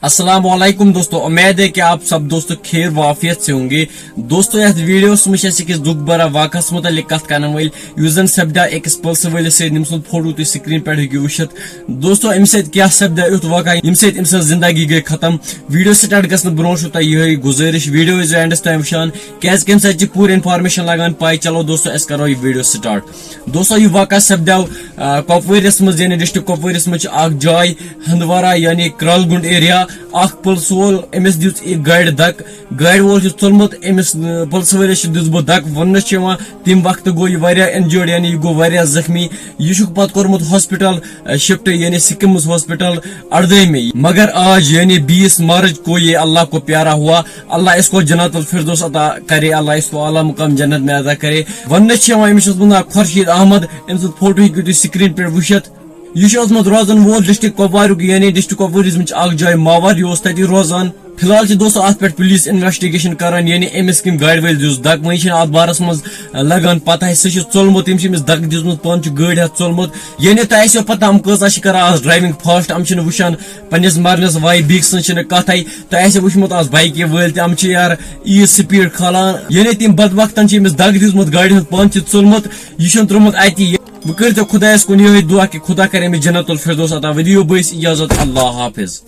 अस्सलाम वालेकुम दोस्तों, उम्मीद है कि आप सब दोस्तों खैर वाफियत से होंगे। दोस्तों यह वीडियो में दुख बरा वाकस मुतलिक कथ करन वल यूजन सपदा अकिस पल्स वलिस से निम सुन फोटो तुम स्क्रीन पे हेकु वुचित। दोस्तों अमि सत क्या सपदा युत वाका यम सत अमि जिंदगी गई खत्म। वीडियो स्टार्ट गसन ब्रोह छो तह गुजारिश वीडियो इज एंडस ताम वुचान क्या सत पूरी इन्फॉर्मेशन लगान पाई। चलो दोस्तों अस करो यह वीडियो स्टार्ट। दोस्तों यह वाका सपदा कपवारिस मज यानी डिस्ट्रिक्ट कपवारिस मज जाय हंदवारा यानी क्रलगुंड area police wall Amish this गाड़ धक गाड़ वोल तुलमुत अमिस पुलिस वालिस दिस बह धक वन तम वक्त गो यह इंजर्ड यानी यह गो जख्मी। यह पत कोर्मुत हॉस्पिटल शिफ्ट यानी सिक्किम्स हॉस्पिटल 18 में, मगर आज यानी 20 मार्च को ये अल्लाह को प्यारा हुआ। अल्लाह इसको जन्नतुल फिरदौस अता करे, अल्लाह इसको आला मुकाम जन्नत में अदा करे। वन खुर्शीद अहमद अम फोटो हेकु स्क्रीन पे वुचित। यह रोजान वोल डिस्ट्रिक्ट कपवार यानी डिस्ट्रिक्ट कपवारिस मज जाय मावर यह तथि रोजान। फिलहाल दोस्तों अत पे पुलिस इन्वेस्टिगेशन करान यानी अमिस कम गाड़ वल दिस धक वही अत बारस मज लगान पता सह चोलमुत तमिस धक दिसमुत पान गाड़ हेत चोलमुत यानी तह पता हम कजा आज ड्राइविंग फास्ट हम वुचान पन्नस मरनस वाई बीक सन कथ तह वुचमुत आज बाइक वल तम यार ईज स्पीड खालान यानी तम बद वक्तन धक दिसमुत गाड़ हूं पान चोलमुत यह त्रोमुत अति। वह कर खुदायस कुन दुआ कि खुदा करे जन्नतुल फिरदौस अता। वीडियो बस इजाजत, अल्लाह हाफिज।